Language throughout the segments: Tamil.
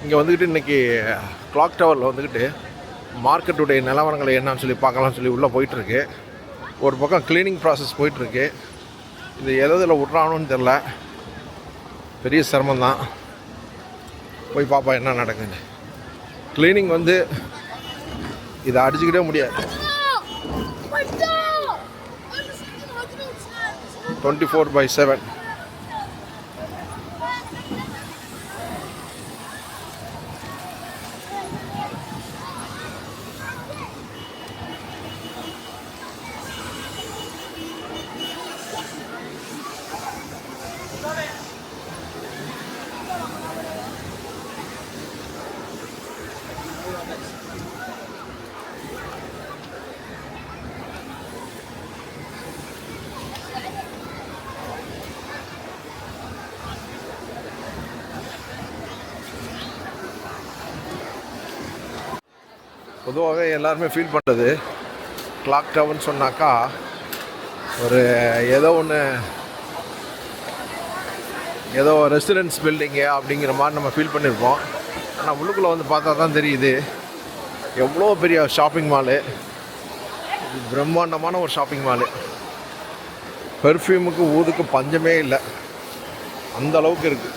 இங்கே வந்துக்கிட்டு இன்றைக்கி கிளாக் டவரில் வந்துக்கிட்டு மார்க்கெட்டுடைய நிலவரங்களை என்னன்னு சொல்லி பார்க்கலாம்னு சொல்லி உள்ளே போயிட்டுருக்கு. ஒரு பக்கம் க்ளீனிங் ப்ராசஸ் போயிட்டுருக்கு. இது எதில் விட்றானுன்னு தெரில, பெரிய சிரமந்தான். போய் பாப்பா என்ன நடக்குது. க்ளீனிங் வந்து இதை அடிச்சுக்கிட்டே முடியாது. 24/7. பொதுவாகவே எல்லாருமே ஃபீல் பண்ணுறது கிளாக் டவர்னு சொன்னாக்கா ஒரு ஏதோ ரெசிடென்ஸ் பில்டிங்கு அப்படிங்கிற மாதிரி நம்ம ஃபீல் பண்ணியிருப்போம். ஆனால் உள்ளுக்குள்ளே வந்து பார்த்தா தான் தெரியுது எவ்வளோ பெரிய ஷாப்பிங் மாலு. பிரம்மாண்டமான ஒரு ஷாப்பிங் மாலு. பெர்ஃப்யூமுக்கு ஊதுக்கு பஞ்சமே இல்லை, அந்த அளவுக்கு இருக்குது.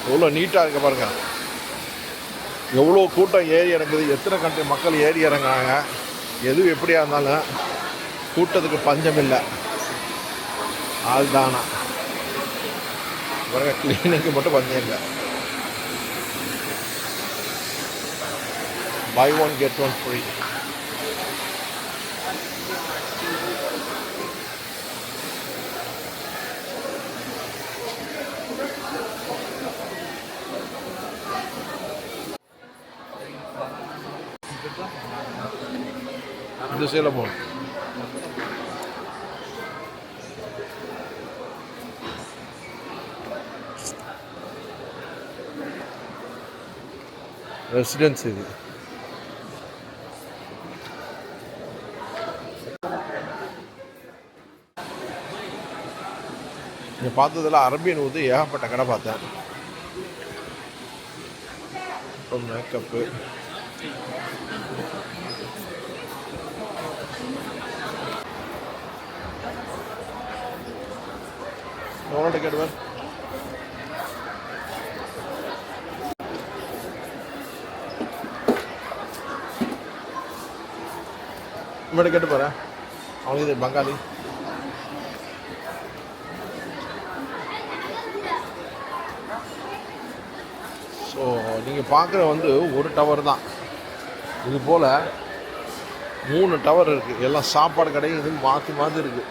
எவ்வளோ நீட்டாக இருக்க பாருங்க. எவ்வளோ கூட்டம் ஏறி இறங்குது, எத்தனை கண்ட்ரி மக்கள் ஏறி இறங்குறாங்க. எதுவும் எப்படியா இருந்தாலும் கூட்டத்துக்கு பஞ்சம் இல்லை. அதுதானா பாருங்க, கிளீனிக்கு மட்டும் பஞ்சம் இல்லை. buy one get one free. இந்த சைடில் போகணும். ரெசிடென்ஸ் இது. இங்கே பார்த்ததில் அரபியன் ஊது ஏகப்பட்ட கடை பார்த்தேன். இப்போ மேக்கப்பு, எவ்வளோ கேட்டுவேன். இவன்கிட்ட கேட்டு போகிறேன், அவனுக்கு இது பங்காளி. ஸோ நீங்கள் பார்க்குற வந்து ஒரு டவர் தான். இது போல் 3 டவர் இருக்குது. எல்லாம் சாப்பாடு கடையும் இது மாற்றி மாற்றி இருக்குது.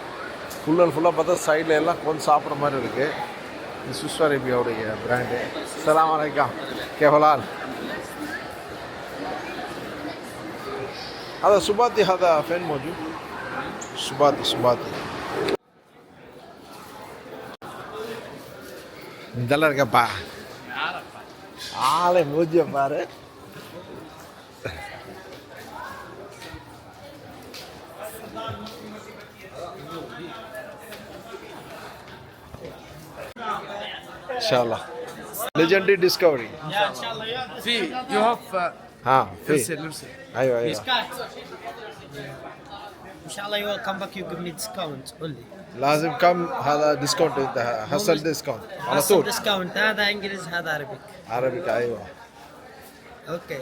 ஃபுல் அண்ட் ஃபுல்லாக பார்த்தா சைடில் எல்லாம் கொஞ்சம் சாப்பிட்ற மாதிரி இருக்குது. இது ஸ்விஸ் அரேபியாவுடைய பிராண்டு. சலாம் அலைக்கும், கேவலால். هذا سباتي, هذا فين موجود؟ سباتي. இதெல்லாம் இருக்கப்பா, ஆளை மூஞ்சிய பாரு. इंशाल्लाह लेजेंडरी डिस्कवरी. في you have हाँ ارسل ايوه ان شاء الله you will come back, you give me discount only. لازم كم هذا ديسكاونت. انت حصل ديسكاونت على طول. discount. هذا انجليزي هذا عربي ايوه اوكي.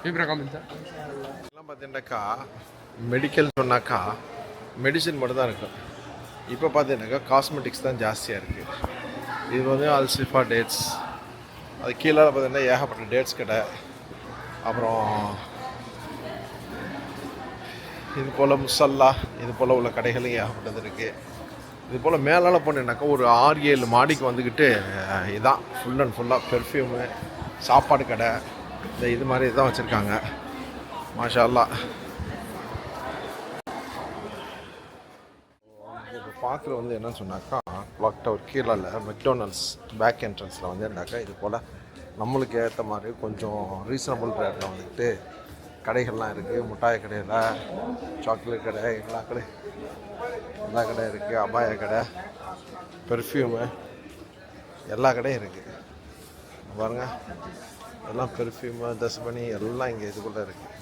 في رقم انت எல்லாம் பார்த்தீங்கன்னாக்கா மெடிக்கல் சொன்னாக்கா மெடிசன் மட்டும் தான் இருக்கும். இப்போ பார்த்தீங்கன்னாக்கா காஸ்மெட்டிக்ஸ் தான் ஜாஸ்தியாக இருக்குது. இது வந்து அல்சிஃபா டேட்ஸ், அது கீழே பார்த்தீங்கன்னா ஏகப்பட்ட டேட்ஸ் கடை. அப்புறம் இது போல் முசல்லா, இது போல் உள்ள கடைகளும் ஏகப்பட்டது இருக்குது. இது போல் மேலால் போனீங்கன்னாக்கா ஒரு 6-7 மாடிக்கு வந்துக்கிட்டு இதான் ஃபுல் அண்ட் ஃபுல்லாக பெர்ஃப்யூமு, சாப்பாடு கடை, இந்த இது மாதிரி தான் வச்சுருக்காங்க. மாஷா அல்லாஹ். இப்போ பார்க்குற வந்து என்னன்னு சொன்னாக்கா கிளாக் டவர் கீழே மெக்டோனல்ட்ஸ் பேக் என்ட்ரன்ஸில் வந்து என்னக்கா இது போல் நம்மளுக்கு ஏற்ற மாதிரி கொஞ்சம் ரீசனபிள் ரேட்டில் வந்துக்கிட்டு கடைகள்லாம் இருக்குது. மிட்டாய் கடையில், சாக்லேட் கடை, எல்லா கடை இருக்குது. அபாய கடை, பெர்ஃப்யூமு எல்லா கடையும் இருக்குது பாருங்க. எல்லாம் பெர்ஃப்யூமு தஸ்பனி எல்லாம் இங்கே இதுக்குள்ளே இருக்குது.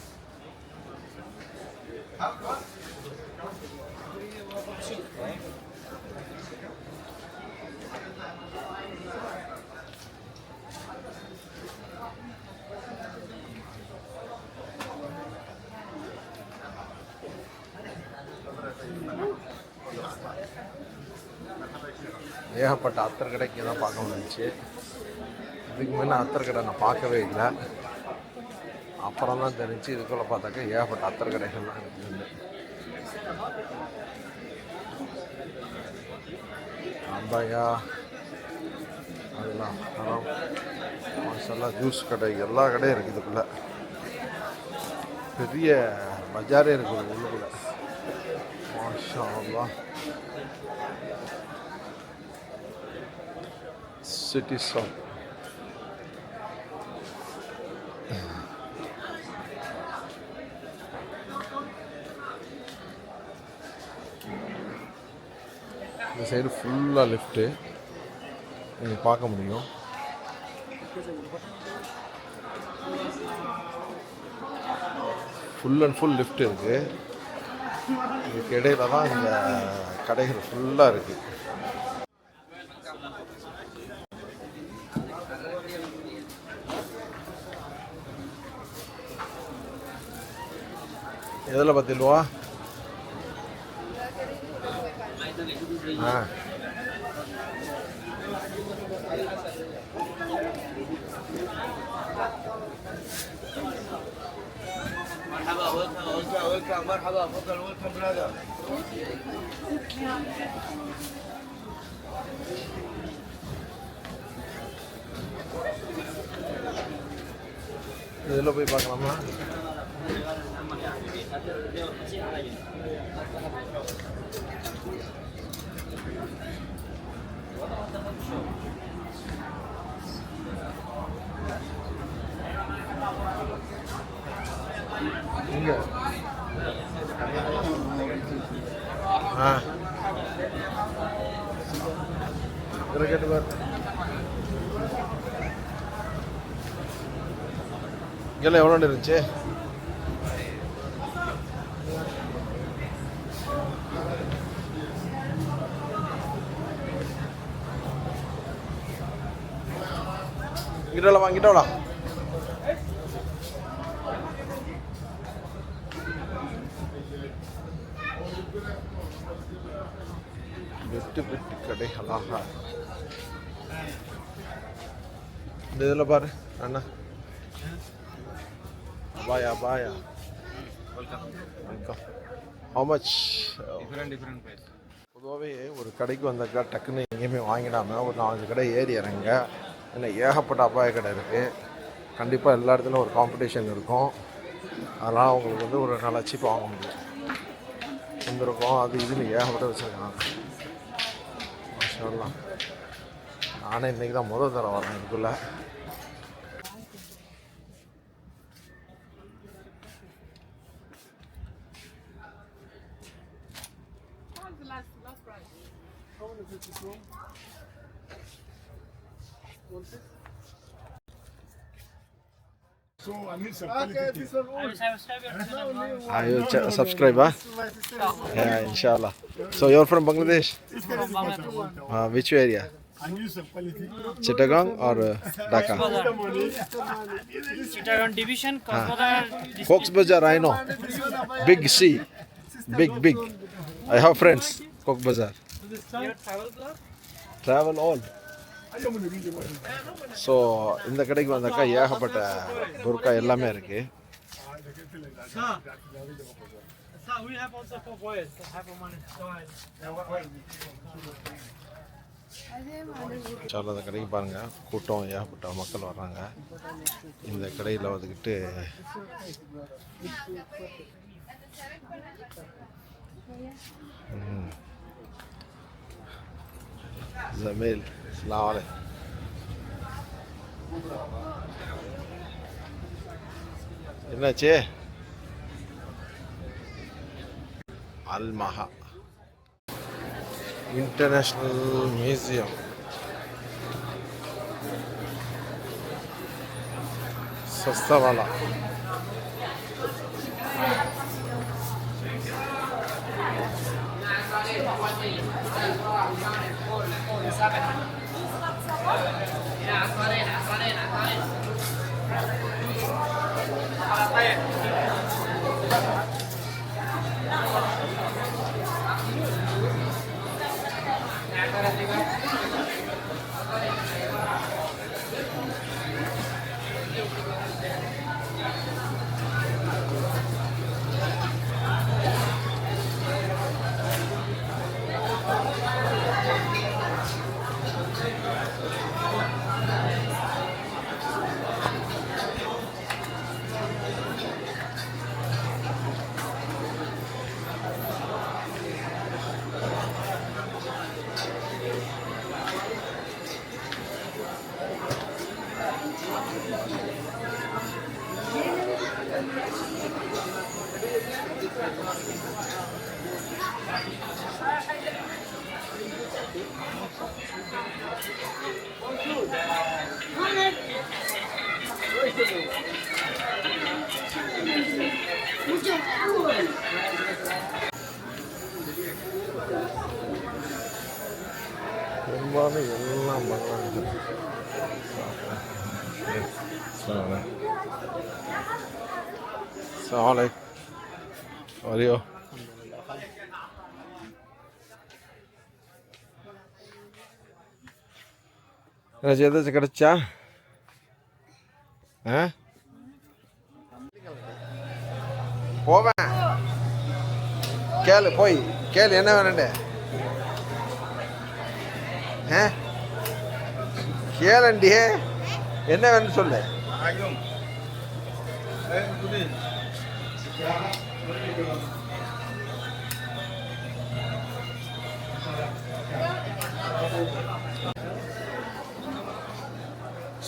ஏகப்பட்ட அத்தர் கடைக்கு தான் பார்க்க முடிஞ்சிச்சு. இதுக்கு முன்னே அத்தர் கடை நான் பார்க்கவே இல்லை. அப்புறம் தான் தெரிஞ்சு இதுக்குள்ளே பார்த்தாக்கா ஏகப்பட்ட அத்தர் கடைகள்லாம் இருக்குது. அம்பாயா அதெல்லாம் மரம் மாஷால்லாம் ஜூஸ் கடை எல்லா கடையும் இருக்குது. இதுக்குள்ளே பெரிய பஜாரே இருக்குது உள்ளுக்குள்ளே. மாஷா அல்லாஹ். சிட்டி ஷாப் இந்த சைடு ஃபுல்லாக லிஃப்ட்டு நீங்கள் பார்க்க முடியும். ஃபுல் அண்ட் ஃபுல் லிஃப்ட் இருக்குது. இதுக்கு இடையில தான் இந்த கடைகள் ஃபுல்லாக இருக்குது. எதில் பத்தில்வா? இதில் போய் பார்க்கலாமா? இங்கே கேட்டு பாரு. இங்கெல்லாம் எவ்வளோ இருந்துச்சு? வாங்கிட்டோம்ல. வெட்டு வெட்டு கடைகளாக இந்த இதில் பாரு அண்ணா. பாயா பாயா welcome. How much? different price. பொதுவாகவே ஒரு கடைக்கு வந்தாக்கா டக்குன்னு எங்கேயுமே வாங்கிடாமல் ஒரு 4 கடை ஏறி இறங்க. ஏன்னா ஏகப்பட்ட அபாய கடை இருக்குது. கண்டிப்பாக எல்லா இடத்துலையும் ஒரு காம்படிஷன் இருக்கும். அதெல்லாம் அவங்களுக்கு வந்து ஒரு நல்லா சீப்பாக வாங்க முடியும். வந்துருக்கோம் அது இதுன்னு ஏகப்பட்ட வச்சுருக்காங்க. மாஷாஅல்லாஹ். நானே இன்றைக்கி தான் முதல் தடவை வரேன் இதுக்குள்ளே. So I need some quality. Are you subscribe? Yeah, inshallah. So you're from Bangladesh? Which area? I need some quality. Chittagong or Dhaka? Chittagong division, Coxbazar. Cox's Bazar, I know. Big C. Big. I have friends. Cox's Bazar. Your travel blog? Travel all. So இந்த கடைக்கு வந்தாக்கா ஏகப்பட்ட புர்கா எல்லாமே இருக்குது. We have also for boys. Have money. சால அந்த கடைக்கு பாருங்கள், கூட்டம் ஏகப்பட்ட மக்கள் வர்றாங்க. இந்த கடையில் வந்துக்கிட்டு ஜமீல் அஸ்ஸலாமு அலைக்கும். என்னாச்சு? इंटरनेशनल म्यूजियम सस्ता वाला பெரும்பாலும் எல்லாம் பண்ணுறாங்க. சாலை வரையோ ஏதாச்சும் கிடச்சா போவேன் கேளு போய் கேளு என்ன வேணுண்டு கேளண்டி என்ன வேணும்னு சொல்லு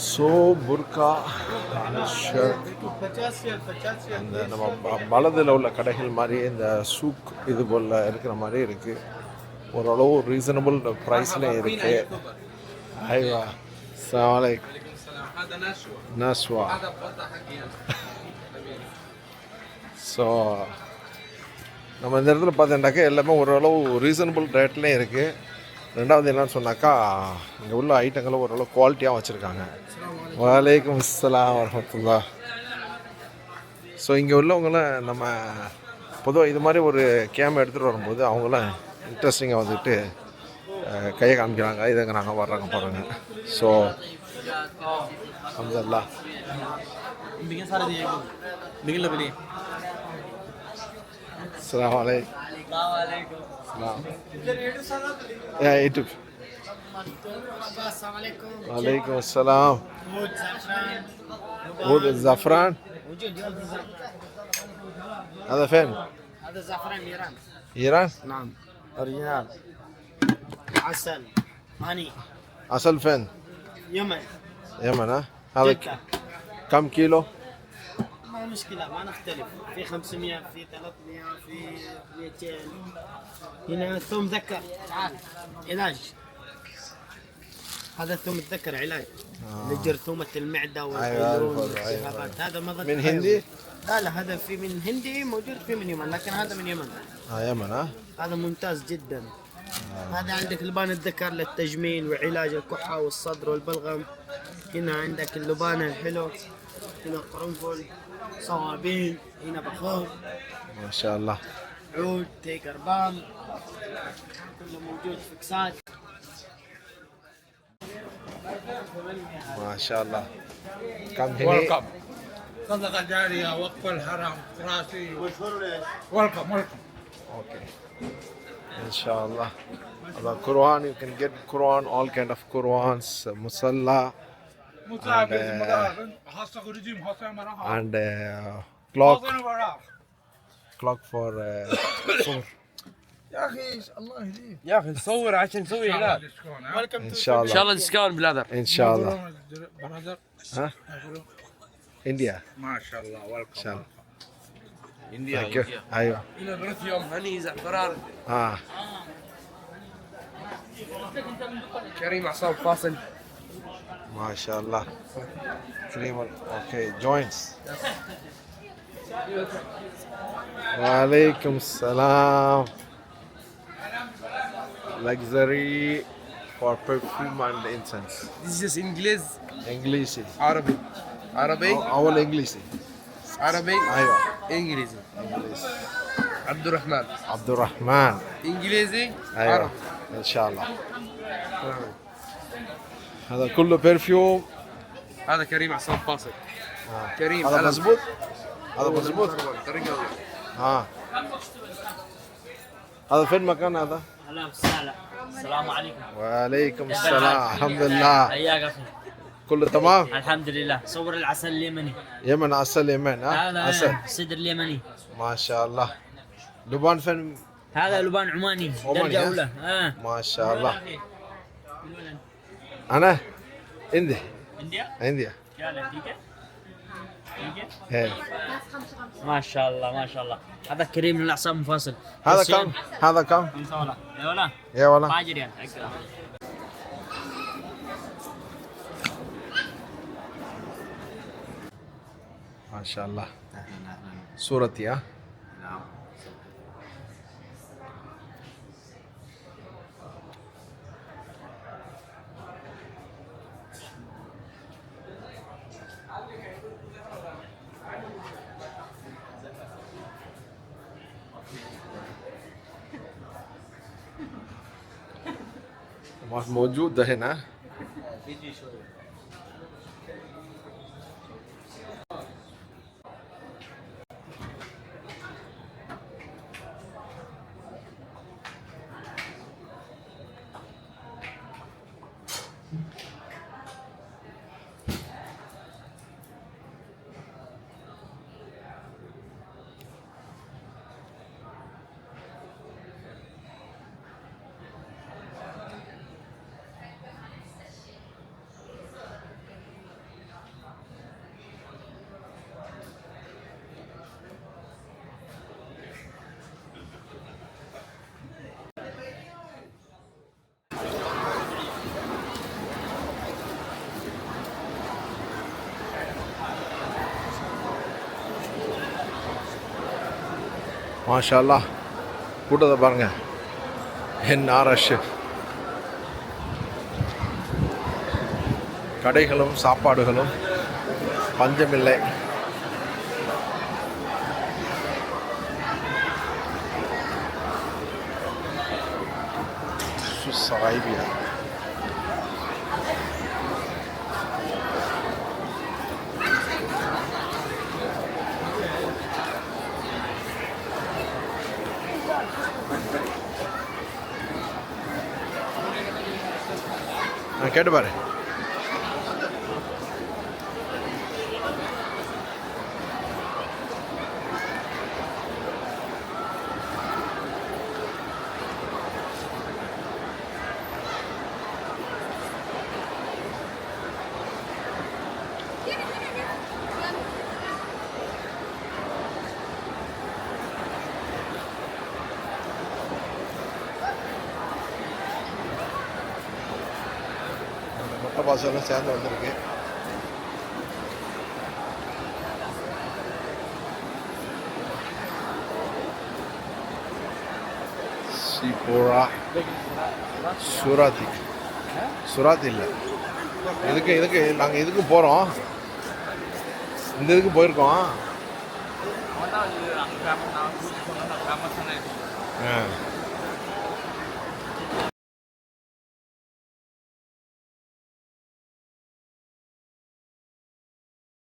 ஸோ புர்கா ஷர்ட் இந்த நம்ம வலதில் உள்ள கடைகள் மாதிரி இந்த சூக் இது போல் இருக்கிற மாதிரி இருக்குது. ஓரளவு ரீசனபிள் ப்ரைஸில் இருக்குது. ஐவா சாலை நஸ்வா. ஸோ நம்ம இந்த இடத்துல பார்த்தோம்னாக்கா எல்லாமே ஓரளவு ரீசனபிள் ரேட்லேயும் இருக்குது. ரெண்டாவது என்னன்னு சொன்னாக்கா இங்கே உள்ள ஐட்டங்களும் ஓரளவு குவாலிட்டியாக வச்சுருக்காங்க. வலைக்கும் அஸ்ஸலாம் வரஹ்மத்துல்லாஹ். ஸோ இங்கே உள்ளவங்களாம் நம்ம பொதுவாக இது மாதிரி ஒரு கேம் எடுத்துகிட்டு வரும்போது அவங்களாம் இன்ட்ரெஸ்டிங்காக வந்துட்டு கையை காமிக்கிறாங்க, இதுங்க நாங்கள் வர்றாங்க பாருங்க. ஸோ அல்ஹம்துலில்லாஹ். அஸ்ஸலாமு அலைக்கும். يا يوتيوب. وعليكم السلام. عود الزعفران موجود يود الزعفران. هذا فين؟ هذا زعفران ايران. ايران؟ نعم اوريجينال. عسل هاني. عسل فين؟ يمن. يمن ها؟ هذا جدة. كم كيلو؟ ما مشكلة ما نختلف، في 500 في 300 في 200. هنا ثوم ذكر تعال علاج. هذا ثوم الذكر علاج لجرثومة المعدة والقولون والالتهابات. هذا مضاد من حيوي. هندي؟ لا هذا في من هندي موجود، في من يمن، لكن هذا من يمن. يمن ها؟ هذا ممتاز جدا. هذا عندك لبان الذكر للتجميل وعلاج الكحة والصدر والبلغم. هنا عندك اللبان الحلو، هنا قرنفل، صوابين، هنا بخور، ما شاء الله. عود، تيجر بام، كله موجود. فكسات. ما شاء الله. كم هني؟ ويلكم. صدقة جارية، وقف الحرم، راسي. ويلكم. Okay. إن شاء الله. هذا Quran, you can get Quran, all kind of Qurans, Musalla, and clock for صور. يا اخي الله يهديك يا اخي نصور عشان نسوي اعلان. إن شاء الله. ان شاء الله ديسكاونت بلادر. إن شاء الله. ها؟ إنديا. ما شاء الله. إن ويلكم. شاء الله. انديا. أيوه. الى بريثيوم هني زعفران. كريم عصام فاصل. ما شاء الله. كريم. اوكي جوينتس. وعليكم السلام. Luxury for perfume and incense. This is English. انجليزي. عربي. عربي. اول انجليزي. عربي. ايوه انجليزي. انجليزي. عبد الرحمن. عبد الرحمن. انجليزي. ايوه عربي. ان شاء الله. هذا كله برفيوم. هذا كريم عصام فاصل. كريم هذا علم. مزبوط. هذا مزبوط. طريقة. ها هذا فين مكان هذا؟ هلا وسهلا. السلام عليكم. وعليكم السلام. الحمد لله. حياك اخي. كله تمام؟ الحمد لله. صور العسل اليمني. يمن عسل يمن. ها هذا عسل صدر اليمني. ما شاء الله. لبان فين؟ هذا لبان عماني عماني، درجة ها؟ أولى. ما شاء الله. أنا عندي انديا؟ يلا تيجي. هي. ما شاء الله ما شاء الله. هذا كريم من الأعصاب مفاصل. هذا كم؟ هذا كم؟ يا ولا يا والله. ما أجري يعني. ما شاء الله. صورتي ها؟ نعم. موجود ده هنا. மாஷா அல்லாஹ். கூட்டத்தை பாருங்க. என்ன ரஷ். கடைகளும் சாப்பாடுகளும் பஞ்சமில்லை. சுசைபியா. கேட்டு பாரு. மொட்டை பாசெல்லாம் சேர்ந்து வந்திருக்கு. சீபோரா சுராத்தி. சுராத்தி இல்லை. இதுக்கு நாங்கள் இதுக்கு போகிறோம். இந்த இதுக்கு போயிருக்கோம். ஆ